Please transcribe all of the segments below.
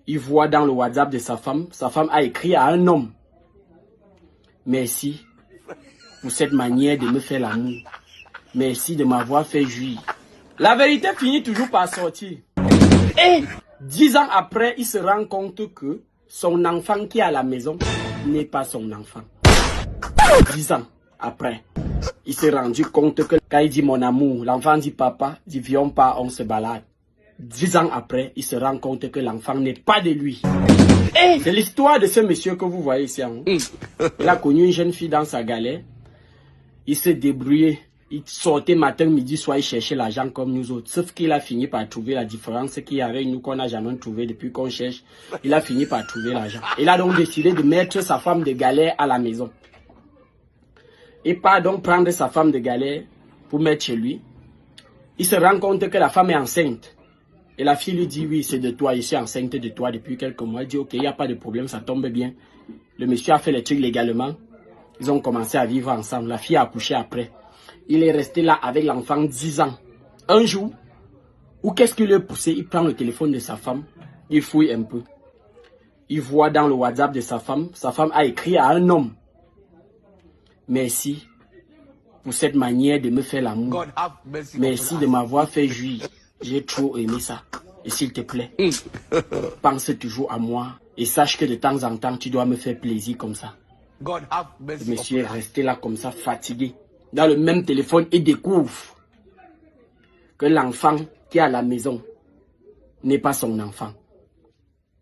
Il voit dans le WhatsApp de sa femme a écrit à un homme. Merci pour cette manière de me faire l'amour. Merci de m'avoir fait jouir. La vérité finit toujours par sortir. Et 10 ans après, il se rend compte que son enfant qui est à la maison n'est pas son enfant. 10 ans après, il s'est rendu compte que quand il dit mon amour, l'enfant dit papa, dit viens pas, on se balade. 10 ans après, il se rend compte que l'enfant n'est pas de lui. C'est l'histoire de ce monsieur que vous voyez ici. Hein? Il a connu une jeune fille dans sa galère. Il s'est débrouillé. Il sortait matin, midi, soir, il cherchait l'argent comme nous autres. Sauf qu'il a fini par trouver la différence qu'il y avait avec nous qu'on n'a jamais trouvé depuis qu'on cherche. Il a fini par trouver l'argent. Il a donc décidé de mettre sa femme de galère à la maison. Il part donc prendre sa femme de galère pour mettre chez lui. Il se rend compte que la femme est enceinte. Et la fille lui dit, oui, c'est de toi, je suis enceinte de toi depuis quelques mois. Il dit, ok, il n'y a pas de problème, ça tombe bien. Le monsieur a fait les trucs légalement. Ils ont commencé à vivre ensemble. La fille a accouché après. Il est resté là avec l'enfant 10 ans. Un jour, où qu'est-ce qui lui a poussé? Il prend le téléphone de sa femme, il fouille un peu. Il voit dans le WhatsApp de sa femme a écrit à un homme. Merci pour cette manière de me faire l'amour. Merci de m'avoir fait jouir. J'ai trop aimé ça. Et s'il te plaît, pense toujours à moi. Et sache que de temps en temps, tu dois me faire plaisir comme ça. Le monsieur est resté là comme ça, fatigué. Dans le même téléphone, il découvre que l'enfant qui est à la maison n'est pas son enfant.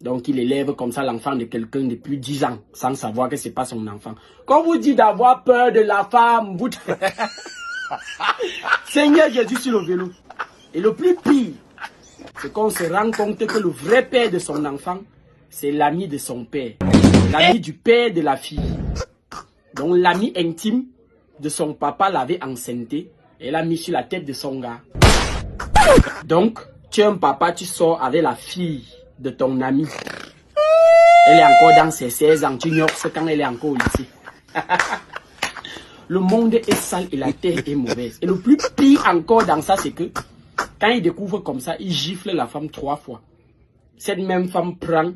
Donc il élève comme ça l'enfant de quelqu'un depuis 10 ans, sans savoir que ce n'est pas son enfant. Quand vous dites d'avoir peur de la femme, vous... Seigneur Jésus sur le vélo. Et le plus pire, c'est qu'on se rend compte que le vrai père de son enfant, c'est l'ami de son père. L'ami du père de la fille. Donc l'ami intime de son papa l'avait enceinté et l'a mis sur la tête de son gars. Donc, tu es un papa, tu sors avec la fille de ton ami. Elle est encore dans ses 16 ans, tu ignores ce quand elle est encore au lycée. Le monde est sale et la terre est mauvaise. Et le plus pire encore dans ça, c'est que quand il découvre comme ça, il gifle la femme 3 fois. Cette même femme prend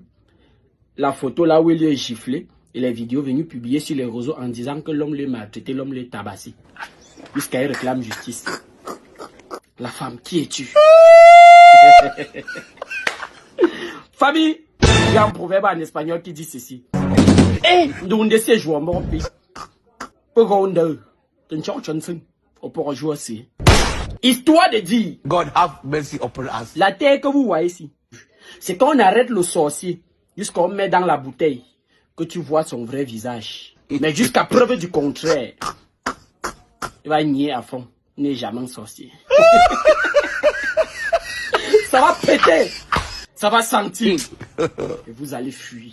la photo là où il est giflé. Et les vidéos venues publiées sur les réseaux en disant que l'homme l'a maltraité, l'homme l'a tabassé. Jusqu'à réclame justice. La femme, qui es-tu? Famille, il y a un proverbe en espagnol qui dit ceci. Donde se joue mon pays. Histoire de dire. God have mercy upon us. La terre que vous voyez ici, c'est qu'on arrête le sorcier jusqu'on met dans la bouteille. Que tu vois son vrai visage. Mais jusqu'à preuve du contraire, il va nier à fond. Il n'est jamais un sorcier. Ça va péter. Ça va sentir. Et vous allez fuir.